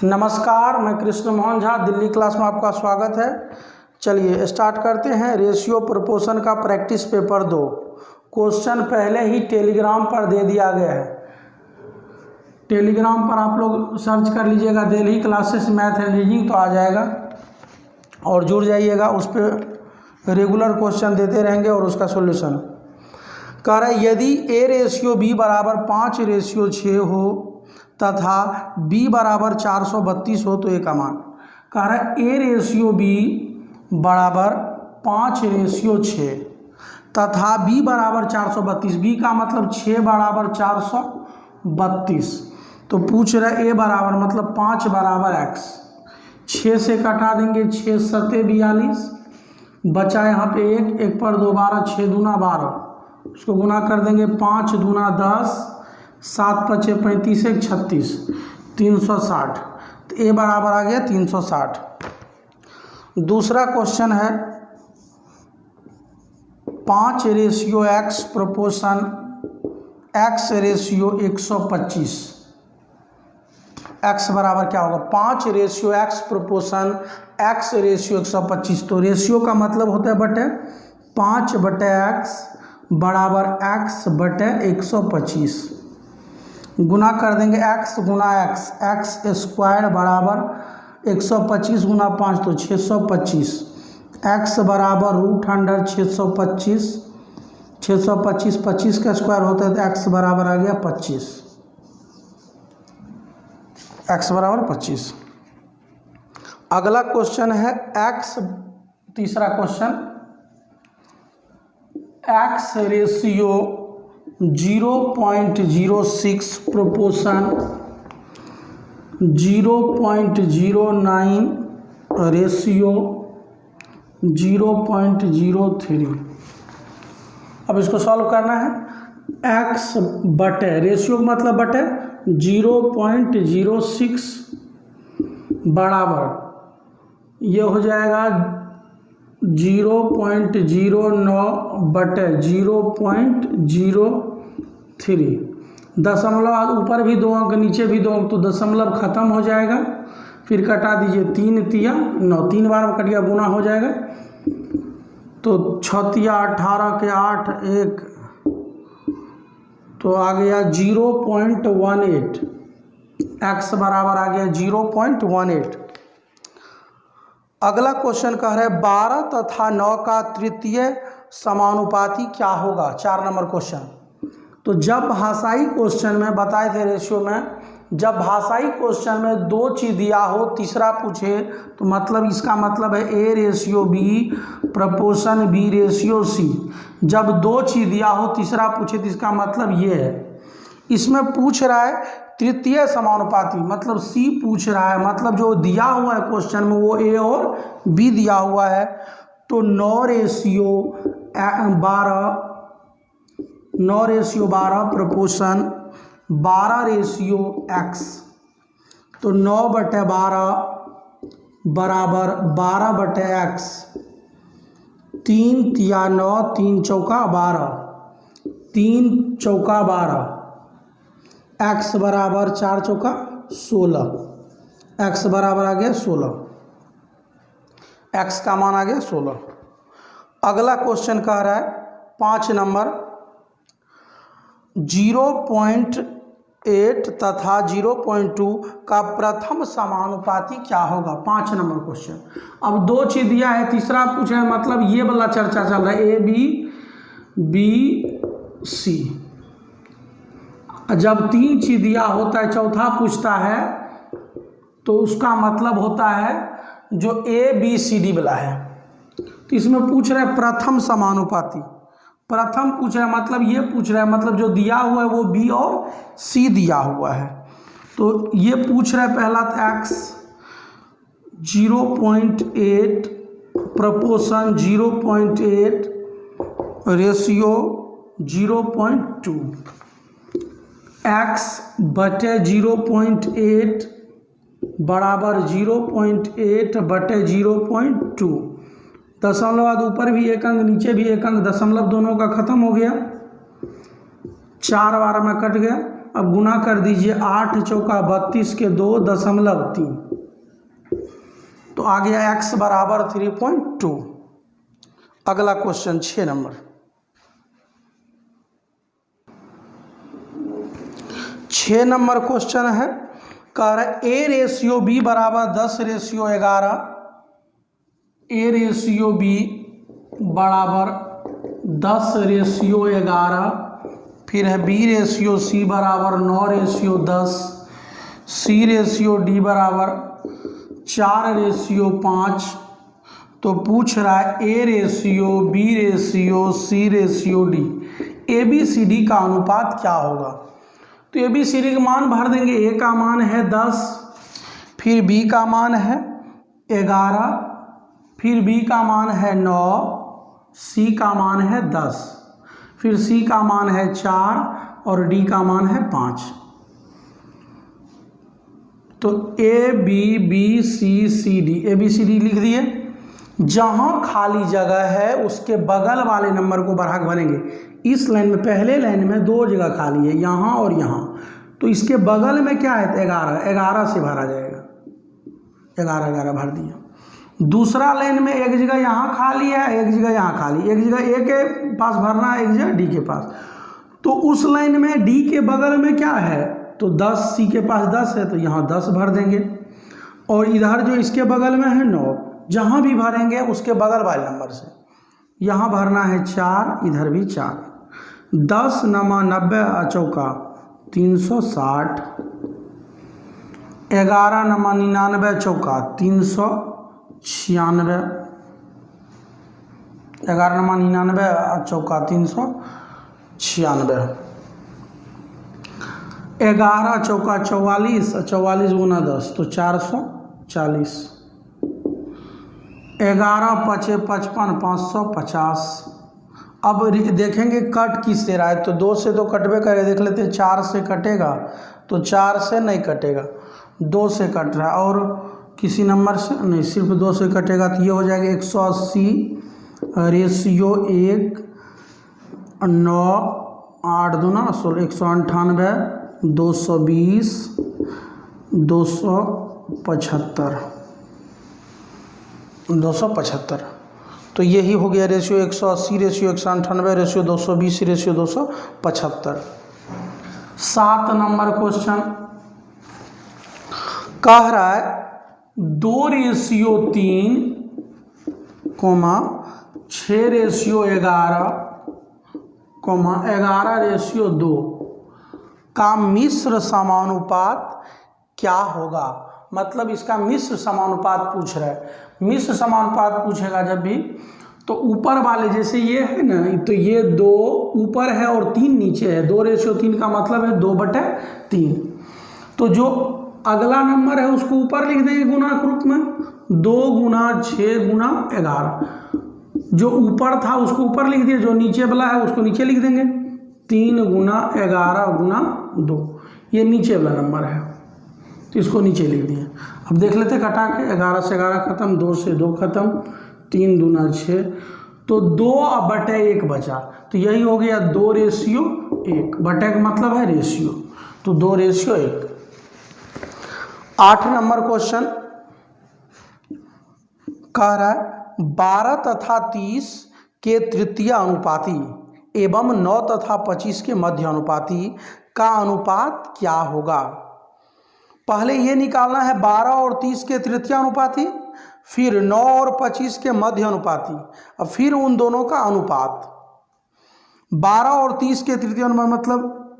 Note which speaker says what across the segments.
Speaker 1: नमस्कार, मैं कृष्ण मोहन झा, दिल्ली क्लास में आपका स्वागत है। चलिए स्टार्ट करते हैं। रेशियो प्रोपोर्शन का प्रैक्टिस पेपर 2 क्वेश्चन पहले ही टेलीग्राम पर दे दिया गया है। टेलीग्राम पर आप लोग सर्च कर लीजिएगा Delhi classes math and reasoning, तो आ जाएगा और जुड़ जाइएगा। उस पर रेगुलर क्वेश्चन देते रहेंगे और उसका सोल्यूशन। कह रहा है यदि ए रेशियो बी बराबर 5:6 हो तथा b बराबर 432 हो तो ए का मान। कह रहा है ए रेशियो बी बराबर 5:6 तथा b बराबर 432। b का मतलब 6 बराबर 432। तो पूछ रहे ए बराबर मतलब 5 बराबर x। 6 से कटा देंगे, 6 7 42, बचा यहाँ पे 1 पर 2 12, 6 दूना 12, उसको गुना कर देंगे 5 दूना 10, 7 5 35, 1 36, 360। तो ए बराबर आ गया 360। दूसरा क्वेश्चन है 5:x proportion x ratio 125। x बराबर क्या होगा? 5:x proportion x ratio 125। तो रेशियो का मतलब होता है बटे 5/x बराबर x बटे 125। गुना कर देंगे x गुना x स्क्वायर बराबर 125 गुना 5 तो 625। x बराबर √100 625। 625 25 का स्क्वायर होता है तो x बराबर आ गया 25। x बराबर 25। अगला क्वेश्चन है तीसरा question x ratio 0.06 proportion 0.09 ratio 0.03। अब इसको सॉल्व करना है। x बटे रेशियो मतलब बटे 0.06 बराबर ये हो जाएगा 0.09 बटे 0.03। दशमलव ऊपर भी 2 अंक नीचे भी 2 अंक, तो दशमलव खत्म हो जाएगा। फिर कटा दीजिए 3 तिया 9, 3 बार में कट गया, गुना हो जाएगा। तो 6 तिया 18 के 8 1, तो आ गया 0.18। x बराबर आ गया 0.18। अगला क्वेश्चन कह रहे हैं 12 तथा 9 का तृतीय समानुपाती क्या होगा? 4 नंबर क्वेश्चन। तो जब भाषाई क्वेश्चन में बताए थे रेशियो में, जब भाषाई क्वेश्चन में 2 चीज दिया हो तीसरा पूछे तो मतलब इसका मतलब है A ratio B proportion B ratio C. जब 2 चीज दिया हो तीसरा पूछे तो इसका मतलब ये है। इसमें पूछ रहा है तृतीय समानुपाती, मतलब सी पूछ रहा है, मतलब जो दिया हुआ है क्वेश्चन में वो ए और बी दिया हुआ है। तो 9:12 प्रोपोर्शन 12:x। तो 9/12 बराबर 12/x। 3 तिया 9, 3 चौका 12, 3 चौका 12। x बराबर 4 चौका 16। x बराबर आ गया 16। x का मान आ गया 16। अगला क्वेश्चन कह रहा है 5 नंबर 0.8 तथा 0.2 का प्रथम समानुपाती क्या होगा? 5 नंबर क्वेश्चन। अब 2 चीज दिया है तीसरा पूछे है, मतलब ये वाला चर्चा चल रहा है ए बी सी। जब 3 चीज दिया होता है चौथा पूछता है तो उसका मतलब होता है जो ए बी सी डी वाला है। तो इसमें पूछ रहा है प्रथम समानुपाती। प्रथम पूछ रहा है मतलब ये पूछ रहा है, मतलब जो दिया हुआ है वो बी और सी दिया हुआ है। तो ये पूछ रहा है पहला x 0.8 प्रोपोर्शन 0.8 रेशियो 0.2। x बटे 0.8 बराबर 0.8 बटे 0.2। दशमलव बाद ऊपर भी 1 अंक नीचे भी 1 अंक, दशमलव दोनों का खत्म हो गया। 4 बार में कट गया। अब गुना कर दीजिए, 8 चौका 32 के 2.3, तो आ गया x बराबर 3.2। अगला क्वेश्चन 6 नंबर। 6 नंबर क्वेश्चन है, कह रहा है A/B बराबर 10/11, A/B बराबर 10/11, फिर है B/C बराबर 9/10, C/D बराबर 4/5। तो पूछ रहा है A/B, C/D, ABCD का अनुपात क्या होगा। तो ABCD का मान भर देंगे। A का मान है 10, फिर B का मान है 11, फिर B का मान है 9, C का मान है 10, फिर C का मान है 4 और D का मान है 5। तो ABCD लिख दिए। जहां खाली जगह है उसके बगल वाले नंबर को बढ़ा के भरेंगे। इस लाइन में, पहले लाइन में 2 जगह खाली है, यहाँ और यहाँ, तो इसके बगल में क्या है 11 से भरा जाएगा। 11 भर दिया। दूसरा लाइन में एक जगह यहाँ खाली है, एक जगह यहाँ खाली, एक जगह A के पास भरना है, एक जगह D के पास। तो उस लाइन में D के बगल में क्या है, तो 10, C के पास 10 है तो यहाँ 10 भर देंगे। और इधर जो इसके बगल में है 9, जहाँ भी भरेंगे उसके बगल वाले नंबर से। यहाँ भरना है 4, इधर भी 4। 10 नमा 90 चौका 360, 11 नमा 99 चौका 396, 11 नमा 99 चौका 396, 11 चौका 44, 44 गुना 10 तो 440, 11 पचे 55, 550। अब देखेंगे कट किस से रहा है, तो 2 से तो कटबे करेगा, देख लेते हैं। 4 से कटेगा तो 4 से नहीं कटेगा, 2 से कट रहा है, और किसी नंबर से नहीं, सिर्फ 2 से कटेगा। तो ये हो जाएगा 180/1, 9, 8 दूना 16, 198, 220, 275। तो यही हो गया ratio 180, ratio 198, ratio 220, ratio 275। 7 number question कह रहा है 2/3, 6/11, 11/2 का मिश्र समानुपात क्या होगा। मतलब इसका मिश्र समानुपात पूछ रहा है। मिश्र समानुपात पूछेगा जब भी, तो ऊपर वाले जैसे ये है ना, तो ये 2 ऊपर है और 3 नीचे है। 2/3 का मतलब है 2/3। तो जो अगला नंबर है उसको ऊपर लिख देंगे गुना के रूप में, 2 गुना 6 गुना 11। जो ऊपर था उसको ऊपर लिख दिए, जो नीचे वाला है उसको नीचे लिख देंगे। 3 गुना 11 गुना 2, ये नीचे वाला नंबर है तो इसको नीचे लिख दिए। अब देख लेते कटा के, 11 से 11 खत्म, 2 से 2 खत्म, 3 दूना 6, तो 2/1 बचा। तो यही हो गया 2/1। बटे का मतलब है रेशियो, तो 2/1। 8 नंबर क्वेश्चन कह रहा है 12 तथा 30 के तृतीय अनुपाती एवं 9 तथा 25 के मध्य अनुपाती का अनुपात क्या होगा। पहले ये निकालना है 12 और 30 के तृतीय अनुपाती, फिर 9 और 25 के मध्य अनुपाती, और फिर उन दोनों का अनुपात। 12 और 30 के तृतीय अनुपात मतलब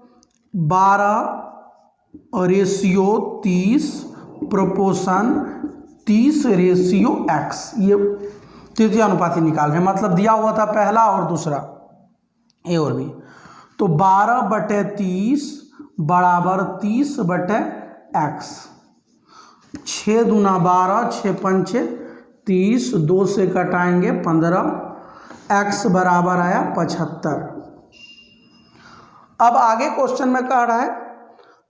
Speaker 1: 12/30 प्रोपोर्शन 30/x, ये तृतीय अनुपाती निकाल रहे हैं। मतलब दिया हुआ था पहला और दूसरा, ए और बी। तो 12/30 बराबर 30/x। 6 दूना 12, 6 पंचे 30, 2 से कटाएंगे 15, x बराबर आया 75। अब आगे क्वेश्चन में कह रहा है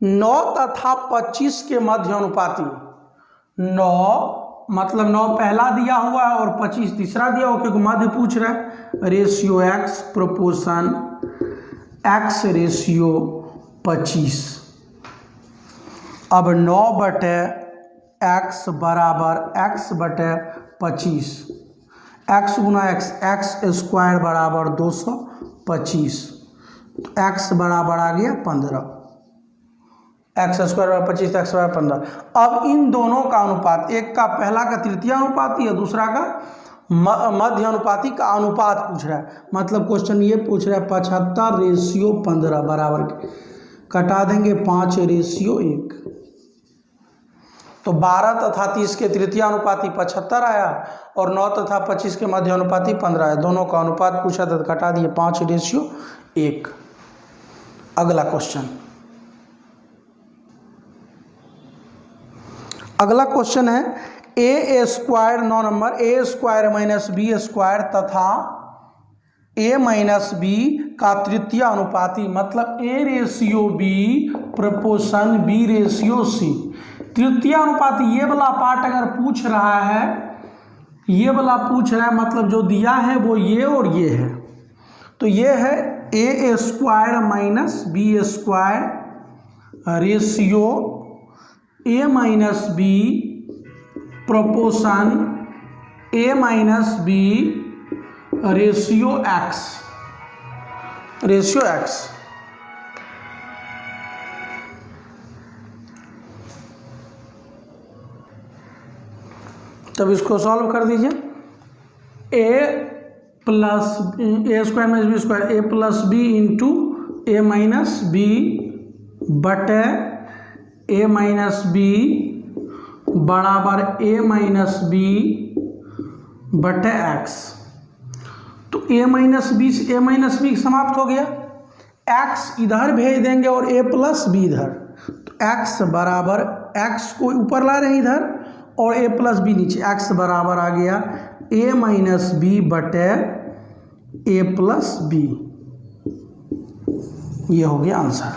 Speaker 1: 9 तथा 25 के मध्य अनुपाती। 9 मतलब 9 पहला दिया हुआ है और 25 तीसरा दिया हुआ, क्योंकि मध्य पूछ रहा है। Ratio x proportion x ratio 25। अब 9/x बराबर x बटे 25, x गुना x, x स्क्वायर बराबर 225, तो x बराबर आ गया 15, x स्क्वायर बराबर 25, x बराबर 15। अब इन दोनों का अनुपात, एक का पहला का तृतीय अनुपाती है, दूसरा का मध्य अनुपाती का अनुपात पूछ रहा है। मतलब क्वेश्चन ये पूछ रहा है 75:15 बराबर के, कटा देंगे 5:1, तो 12 तथा 30 के तृतीय अनुपाती 75 आया और 9 तथा 25 के मध्य अनुपाती 15 आया। दोनों का अनुपात पूछा था, कटा दिए 5:1। अगला क्वेश्चन, अगला क्वेश्चन है A square, 9 number, A square minus B square तथा ए माइनस बी का तृतीय अनुपाती, मतलब A ratio B proportion B ratio C. तृतीय अनुपाती ये वाला पार्ट अगर पूछ रहा है, ये वाला पूछ रहा है, मतलब जो दिया है वो ये और ये है, तो ये है A square minus B square ratio A minus B proportion A minus B ratio X, ratio X. तब इसको सॉल्व कर दीजिए। A square minus B square, A plus B into A minus B बटे ए माइनस बी बराबर A minus B बटे X. तो A minus B समाप्त हो गया, एक्स इधर भेज देंगे और ए प्लस बी इधर, तो एक्स बराबर, एक्स को ऊपर ला रहे हैं इधर और ए प्लस बी नीचे, एक्स बराबर आ गया ए माइनस बी बटे ए प्लस बी। ये हो गया आंसर,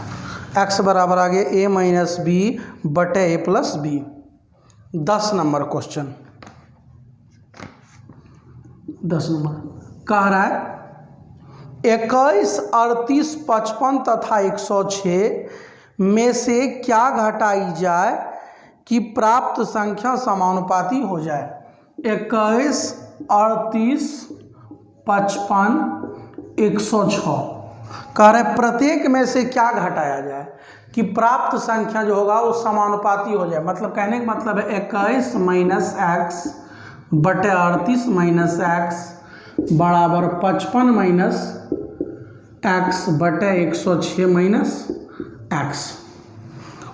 Speaker 1: एक्स बराबर आ गया ए माइनस बी बटे A plus B. 10 number question, 10 number कह रहा है 21, 38, 55 तथा 106 में से क्या घटाई जाए कि प्राप्त संख्या समानुपाती हो जाए। 21, 38, 55, 106 कह रहे प्रत्येक में से क्या घटाया जाए कि प्राप्त संख्या जो होगा वो समानुपाती हो जाए। मतलब कहने का मतलब है 21 माइनस एक्स बटे 38 माइनस एक्स बराबर 55 माइनस एक्स बटे 106 माइनस एक्स।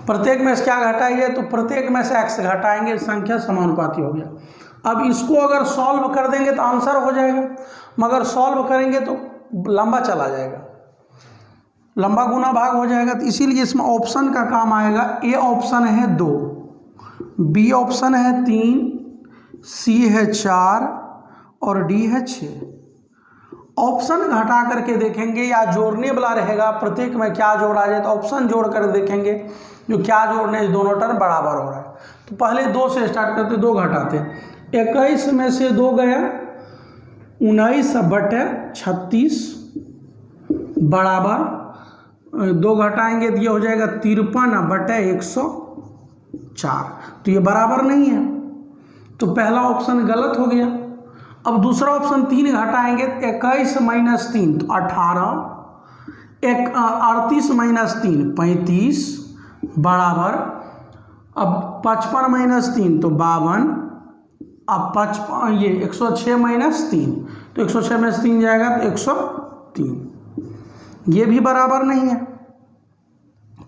Speaker 1: प्रत्येक में से क्या घटाइए, तो प्रत्येक में से एक्स घटाएंगे, संख्या समानुपाती हो गया। अब इसको अगर सॉल्व कर देंगे तो आंसर हो जाएगा, मगर सॉल्व करेंगे तो लंबा चला जाएगा, लंबा गुना भाग हो जाएगा, तो इसीलिए इसमें ऑप्शन का काम आएगा। ए ऑप्शन है 2, बी ऑप्शन है 3, सी है 4 और डी है 6। ऑप्शन घटा करके देखेंगे या जोड़ने वाला रहेगा, प्रत्येक में क्या जोड़ा जाए, तो ऑप्शन जोड़ कर देखेंगे जो क्या जोड़ने, दोनों टर्म बराबर हो रहा है। तो पहले 2 से स्टार्ट करते, 2 घटाते, 21 में से 2 गया 19 बटे 36 बराबर 2 घटाएंगे तो ये हो जाएगा 53 बटे 104। तो ये बराबर नहीं है, तो पहला ऑप्शन गलत हो गया। अब दूसरा ऑप्शन 3 घटाएंगे, 21 माइनस 3 तो 18, 38 माइनस 3 35 बराबर, अब 55 माइनस 3 तो 52, अब 55 ये 106 माइनस 3 तो 106 माइनस 3 जाएगा तो 103। ये भी बराबर नहीं है,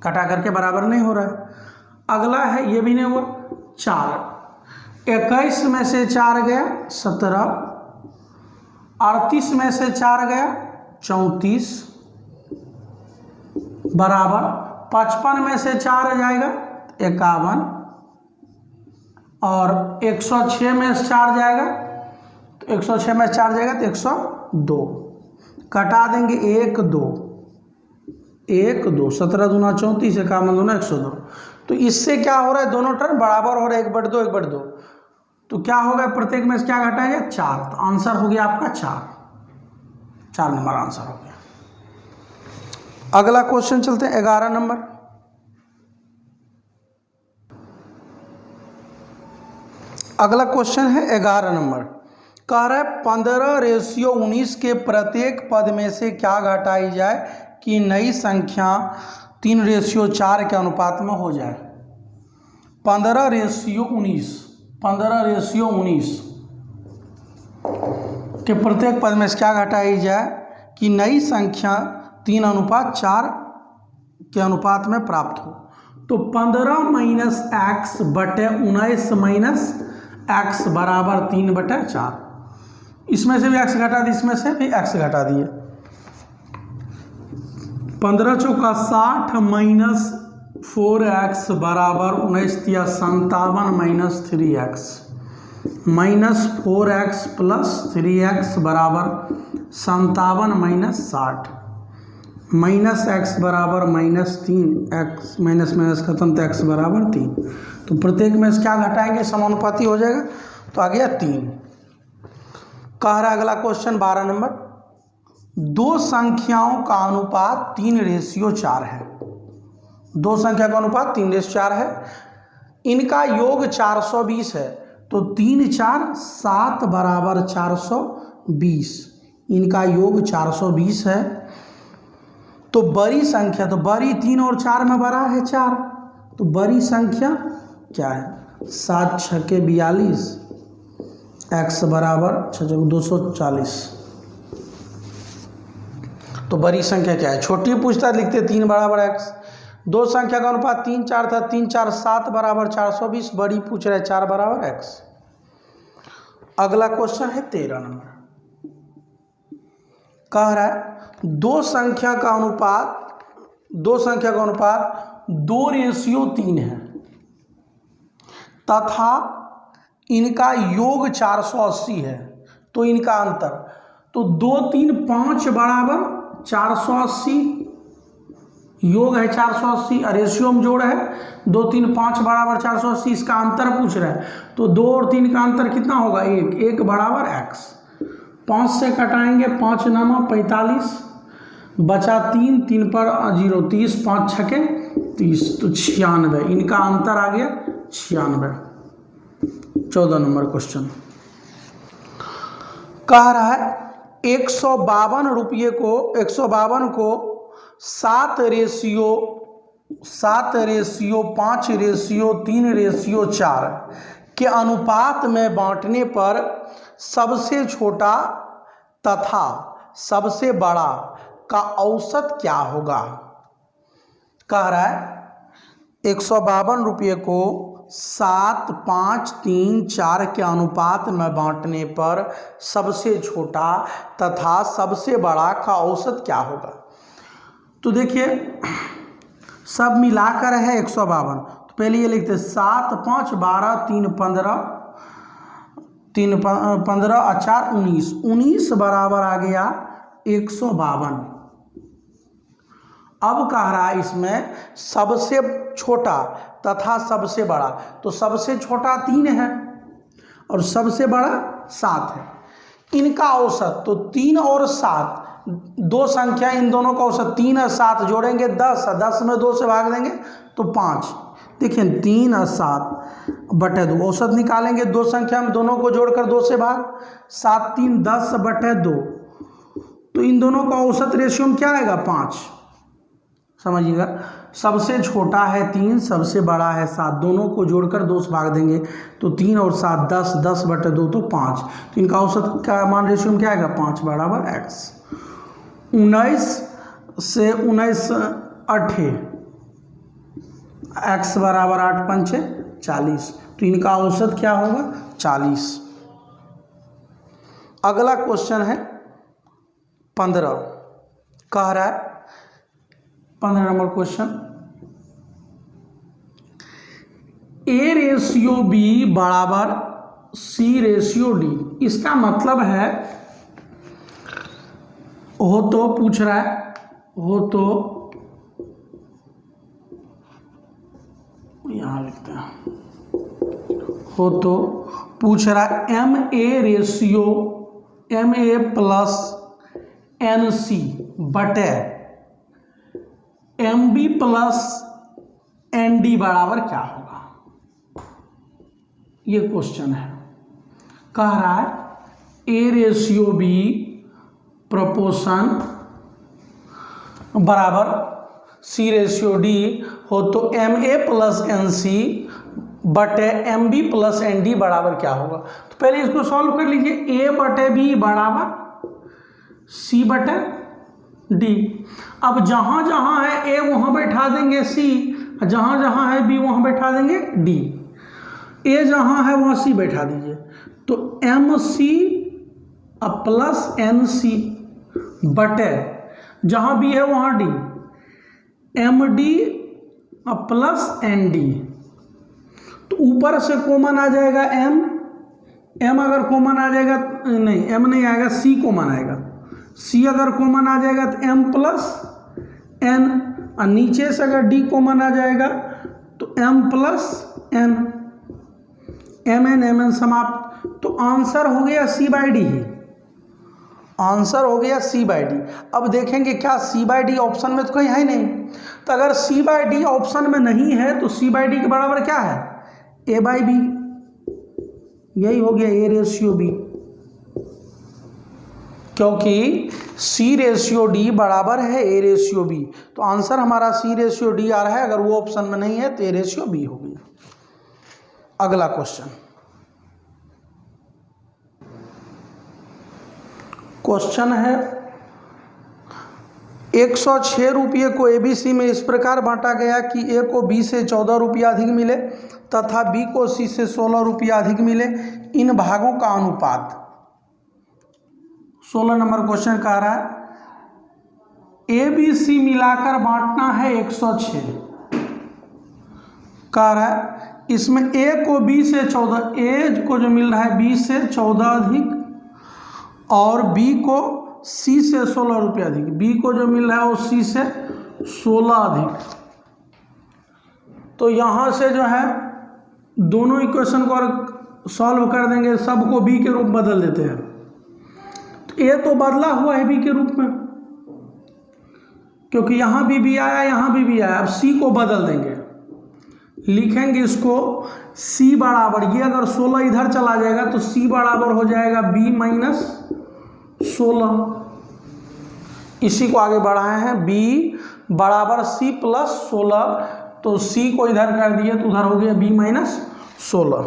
Speaker 1: कटा करके बराबर नहीं हो रहा है। अगला है ये भी नहीं हुआ, 4, 21 में से 4 गया 17, 38 में से 4 गया 34 बराबर 55 में से 4 जाएगा 51 और 106 में से 4 जाएगा तो 106 में 4 जाएगा तो 102, कटा देंगे 1 2 1 2, 17 दूना 34, 51 दूना 102। तो इससे क्या हो रहा है, दोनों टर्म बराबर हो रहा है, 1/2 1/2। तो क्या होगा, प्रत्येक में से क्या घटाएगा 4, तो आंसर हो गया आपका 4 नंबर आंसर हो गया। अगला क्वेश्चन चलते हैं 11 नंबर। अगला क्वेश्चन है 11 नंबर। कह रहा है 15:19 के प्रत्येक पद में से क्या घटाई जाए कि नई संख्या 3:4 के अनुपात में हो जाए। 15:19 के प्रत्येक पद में से क्या घटाई जाए कि नई संख्या 3:4 के अनुपात में प्राप्त हो। तो 15 - x बटे 19 - x बराबर 3/4। इसमें से भी x घटा दिए, इसमें से भी x घटा दिए। 15 चौका 60 - 4x बराबर 19 या 57 - 3x -4x + 3x बराबर 57 - 60 -x बराबर -3x माइनस खत्म तो x बराबर 3। तो प्रत्येक में से क्या घटाएंगे, समानुपाती हो जाएगा, तो आ गया 3। कह रहा है अगला क्वेश्चन 12 नंबर। दो संख्याओं का अनुपात 3:4 है। दो संख्या का अनुपात 3:4 है। इनका योग 420 है। तो 3 × 4 = 7 बराबर 420। इनका योग 420 है। तो बड़ी संख्या, तो बड़ी 3 और 4 में बड़ा है 4, तो बड़ी संख्या क्या है, 7 × 6 = 42, x बराबर 6 × 240। तो बड़ी संख्या क्या है, छोटी पूछता लिखते 3 बराबर x। दो संख्या का अनुपात 3 × 4 था, 3 × 4 = 7 बराबर 420। बड़ी पूछ रहे 4 बराबर x। अगला क्वेश्चन है 13 नंबर। कह रहा है दो संख्या का अनुपात 2:3 है तथा इनका योग 480 है। तो इनका अंतर, तो 2, 3, 5 बराबर 480, योग है 480, रेशियो में जोड़ है 2, 3, 5 बराबर 480। इसका अंतर पूछ रहा है। तो 2 और 3 का अंतर कितना होगा, 1 बराबर x। 5 से कटाएंगे, 5 × 9 = 45, बचा 3, 3 पर 0, 30, 5 × 6 = 30, तो 96। इनका अंतर आ गया 96। 14 नंबर क्वेश्चन। कह रहा है 152 रुपये को 152 को 7:5:3:4 के अनुपात में बांटने पर सबसे छोटा तथा सबसे बड़ा का औसत क्या होगा। कह रहा है 152 रुपये को 7, 5, 3, 4 के अनुपात में बांटने पर सबसे छोटा तथा सबसे बड़ा का औसत क्या होगा। तो देखिए सब मिलाकर है 152। तो पहले ये लिखते 7, 5, 12, 3, 15, 15 और 4 19, 19 बराबर आ गया 152। अब कह रहा है इसमें सबसे छोटा तथा सबसे बड़ा। तो सबसे छोटा 3 है और सबसे बड़ा 7 है। इनका औसत, तो 3 और 7 दो संख्या, इन दोनों का औसत 3 और 7 जोड़ेंगे 10, 10 में 2 से भाग देंगे तो 5। देखिए 3 और 7/2 औसत निकालेंगे। दो संख्या में दोनों को जोड़कर 2 से भाग, 7, 3, 10/2। तो इन दोनों का औसत रेशियो में क्या आएगा, 5। समझिएगा, सबसे छोटा है 3, सबसे बड़ा है 7, दोनों को जोड़कर 2 से भाग देंगे तो 3 और 7 10, 10/2 तो 5। तो इनका औसत का मान रेशियो में क्या आएगा, 5 बराबर x। 19 से 19 8, x बराबर 8 × 5 = 40। तो इनका औसत क्या होगा, 40। अगला क्वेश्चन है 15। कह रहा है 15 नंबर क्वेश्चन, A/B बराबर C/D। इसका मतलब है, हो तो पूछ रहा है, हो तो यहाँ लिखते हैं, हो तो पूछ रहा है MA + NC बटे M B plus N D बराबर क्या होगा, ये क्वेश्चन है। कह रहा है ए रेशियो बी प्रोपोर्शन बराबर सी रेशियो डी हो तो M A plus N C बटे M B plus N D बराबर क्या होगा। तो पहले इसको सॉल्व कर लीजिए। ए बटे बी बराबर सी बटे डी। अब जहाँ जहाँ है ए वहाँ बैठा देंगे सी, जहाँ जहाँ है बी वहाँ बैठा देंगे डी। ए जहाँ है वहाँ सी बैठा दीजिए, तो M C plus N C बटे जहाँ बी है वहाँ D, M D plus N D. तो ऊपर से कॉमन आ जाएगा एम, एम अगर कॉमन आ जाएगा, नहीं एम नहीं आएगा, सी कॉमन आएगा। सी अगर कॉमन आ जाएगा तो एम प्लस एन, और नीचे से अगर डी कॉमन आ जाएगा तो M plus N, M N समाप्त। तो आंसर हो गया सी बाई डी ही, आंसर हो गया सी बाई डी। अब देखेंगे क्या सी बाई डी ऑप्शन में तो कहीं है नहीं, तो अगर सी बाई डी ऑप्शन में नहीं है तो सी बाई डी के बराबर क्या है, ए बाई बी। यही हो गया ए रेशियो बी, क्योंकि सी रेशियो डी बराबर है ए रेशियो बी। तो आंसर हमारा सी रेशियो डी आ रहा है। अगर वो ऑप्शन में नहीं है तो ए रेशियो बी हो गई। अगला क्वेश्चन है 106 रुपये को एबीसी में इस प्रकार बांटा गया कि ए को बी से 14 रुपया अधिक मिले तथा बी को सी से 16 रुपया अधिक मिले। इन भागों का अनुपात। 16 नंबर क्वेश्चन कह रहा है ए बी सी मिलाकर बांटना है 106। कह रहा है इसमें ए को बी से 14, ए को जो मिल रहा है बी से 14 अधिक और बी को सी से 16 रुपये अधिक। बी को जो मिल रहा है वो सी से 16 अधिक। तो यहाँ से जो है दोनों इक्वेशन को सॉल्व कर देंगे, सबको बी के रूप में बदल देते हैं। तो ए तो बदला हुआ है बी के रूप में, क्योंकि यहाँ बी आया, यहाँ बी आया। अब सी को बदल देंगे, लिखेंगे इसको सी बराबर, ये अगर 16 इधर चला जाएगा तो सी बराबर हो जाएगा बी माइनस 16। इसी को आगे बढ़ाए हैं, बी बराबर सी प्लस 16। तो सी को इधर कर दिए तो उधर हो गया बी माइनस 16।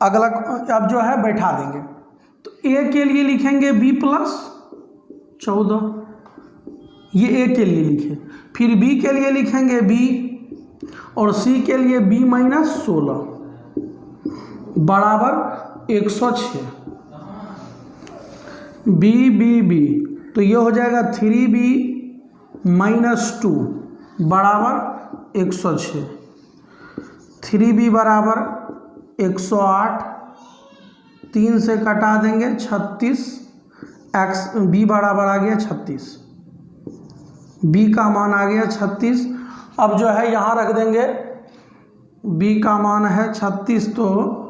Speaker 1: अगला अब जो है बैठा देंगे, तो ए के लिए लिखेंगे बी प्लस 14, ये ए के लिए लिखे। फिर बी के लिए लिखेंगे बी और सी के लिए बी माइनस 16 बराबर 106। बी तो ये हो जाएगा 3b माइनस 2 बराबर 106। 3b बराबर 108, 3 से कटा देंगे 36, एक्स बी बराबर आ गया 36, बी का मान आ गया 36। अब जो है यहाँ रख देंगे, b का मान है 36, तो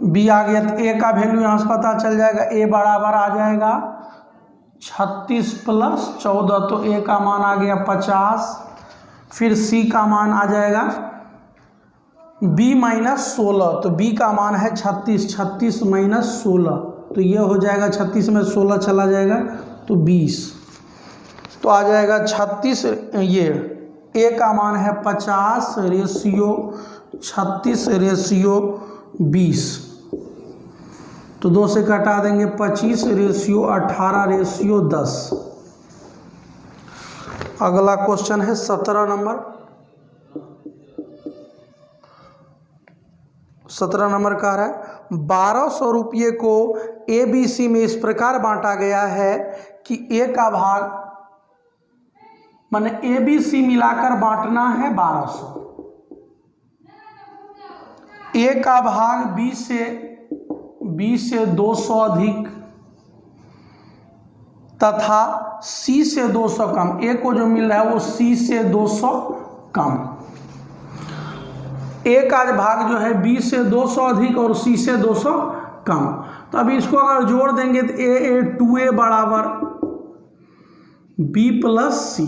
Speaker 1: b आ गया। तो a का वैल्यू यहाँ से पता चल जाएगा, a बराबर आ जाएगा 36 प्लस 14, तो a का मान आ गया 50। फिर c का मान आ जाएगा b माइनस 16, तो b का मान है 36, 36 माइनस 16, तो ये हो जाएगा 36 में 16 चला जाएगा तो 20, तो आ जाएगा 36। ये a का मान है 50 रेशियो 36 रेशियो 20, तो 2 से कटा देंगे 25 रेशियो 18 रेशियो 10। अगला क्वेश्चन है 17 नंबर। 17 नंबर कह रहा है 1200 रुपये को ए बी सी में इस प्रकार बांटा गया है कि ए का भाग, माने ए बी सी मिलाकर बांटना है 1200। ए का भाग बी से 200 अधिक तथा सी से 200 कम। ए को जो मिल रहा है वो सी से 200 कम। ए का भाग जो है बी से 200 अधिक और सी से 200 कम। तो अभी इसको अगर जोड़ देंगे तो ए 2a बराबर बी प्लस सी,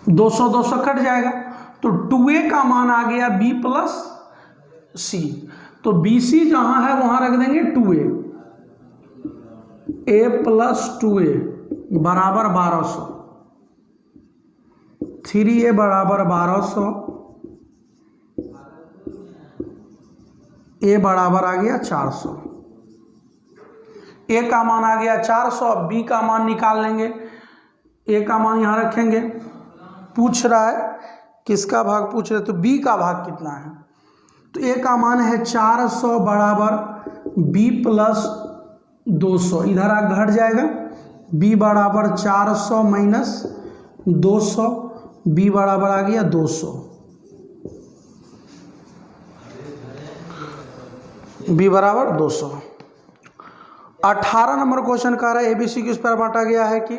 Speaker 1: 200 200 कट जाएगा, तो 2a का मान आ गया b प्लस सी। तो बी सी जहां है वहां रख देंगे 2a, a प्लस 2a बराबर 1200, 3a बराबर 1200, a बराबर आ गया 400। a का मान आ गया 400, अब b का मान निकाल लेंगे। a का मान यहाँ रखेंगे, पूछ रहा है किसका भाग पूछ रहे, तो b का भाग कितना है, तो a का मान है 400 बराबर b प्लस 200, इधर आ घट जाएगा, b बराबर 400 माइनस 200, b बराबर आ गया 200, b बराबर 200। 18 नंबर क्वेश्चन कह रहा है एबीसी किस पर बांटा गया है कि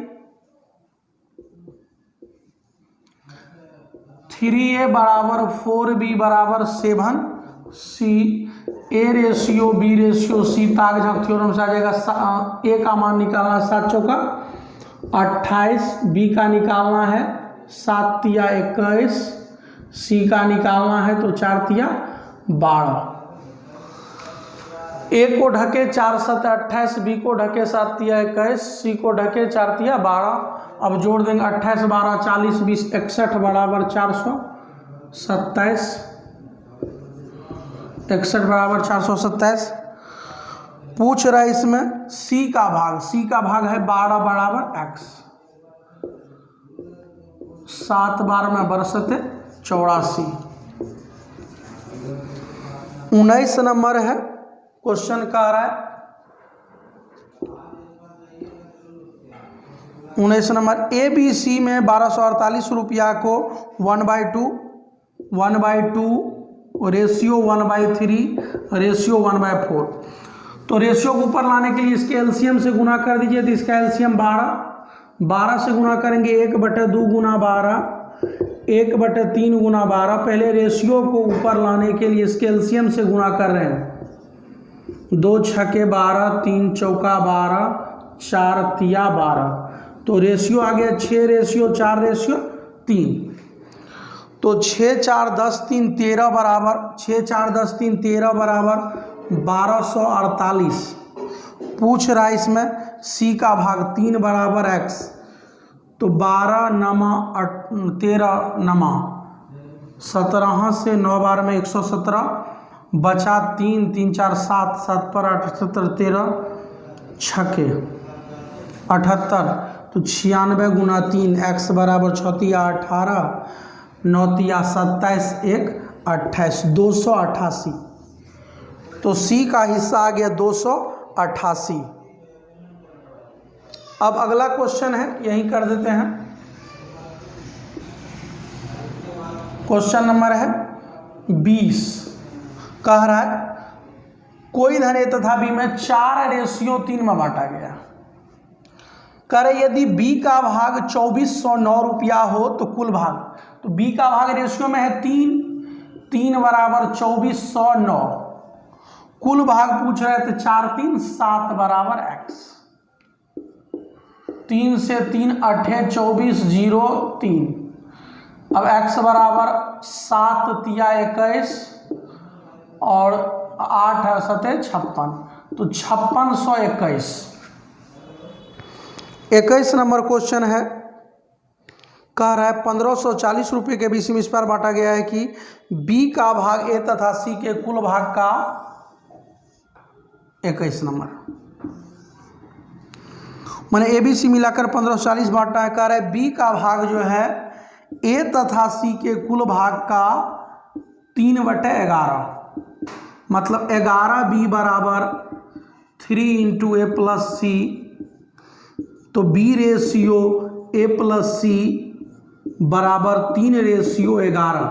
Speaker 1: 3a बराबर 4b बराबर 7c, a ratio b ratio c, ताक थ्योरम से आ जाएगा। a का मान निकालना 7 चौका 28, b का निकालना है 7 तिया 21, c का निकालना है तो 4 तिया 12। a को ढके 4 7 28, b को ढके 7 तिया 21, c को ढके 4 तिया 12। अब जोड़ देंगे 28 12 40 20 61 बराबर 427, 61 बराबर 427। पूछ रहा है इसमें c का भाग, c का भाग है 12 बराबर x, 7 बार में बरसते 84। 19 नंबर है क्वेश्चन का आ रहा है, 19 नंबर ए बी सी में 1248 रुपया को 1/2 रेशियो 1/3 रेशियो 1/4, तो रेशियो को ऊपर लाने के लिए इसके एलसीएम से गुना कर दीजिए, तो इसका एलसीएम 12 से गुना करेंगे 1/2 गुना 12, 1/3 गुना 12। पहले रेशियो को ऊपर लाने के लिए इसके एलसीएम से गुना कर रहे हैं, 2 छके 12, 3 चौका 12, 4 तिया 12, तो रेशियो आ गया 6 रेशियो 4 रेशियो 3, तो 6 4 10 3 13 बराबर 6 4 10 3 13 बराबर 1248। पूछ रहा है इसमें c का भाग 3 बराबर x, तो 12 नमा 13 नमा 17 से 9 बार में 117, बचा 3 3 4 7 7 पर 8 17 13 छके 78, तो 96 गुना 3 x बराबर 6 तिया 18, 9 तिया 27 1 28, 288। तो c का हिस्सा आ गया 288। अब अगला क्वेश्चन है, यही कर देते हैं। क्वेश्चन नंबर है 20, कह रहा है कोई धन ए तथा बी में 4 रेशियो 3 में बांटा गया। कह रहे यदि b का भाग 2409 रुपया हो तो कुल भाग, तो b का भाग रेशियो में है 3 बराबर 2409, कुल भाग पूछ रहे थे 4 3 7 बराबर x, 3 से 3 8 24 0 3, अब x बराबर 7 तिया 21 और 8 7 56, तो 5621। 21 नंबर क्वेश्चन है, कह रहा है 1540 रुपये के बीच में इस पर बांटा गया है कि b का भाग a तथा c के कुल भाग का 21 नंबर, मैंने ए बी सी मिलाकर 1540 बांटा है। कह रहा है b का भाग जो है a तथा c के कुल भाग का 3/11, मतलब 11b बराबर 3 इंटू ए प्लस सी, तो b रेशियो a प्लस सी बराबर 3 रेशियो 11।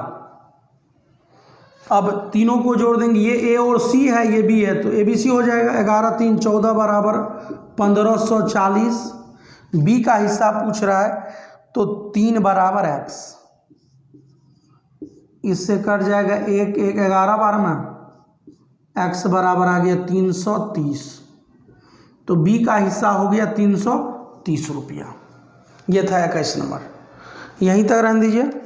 Speaker 1: अब तीनों को जोड़ देंगे, ये a और c है, ये b है, तो a b c हो जाएगा। 11 3 14 बराबर 1540, b का हिस्सा पूछ रहा है, तो 3 बराबर x, इससे कट जाएगा 1 1 11 बार में, x बराबर आ गया 330, तो b का हिस्सा हो गया 330। 30 रुपया। ये था 21 नंबर। यहीं तक रहने दीजिए।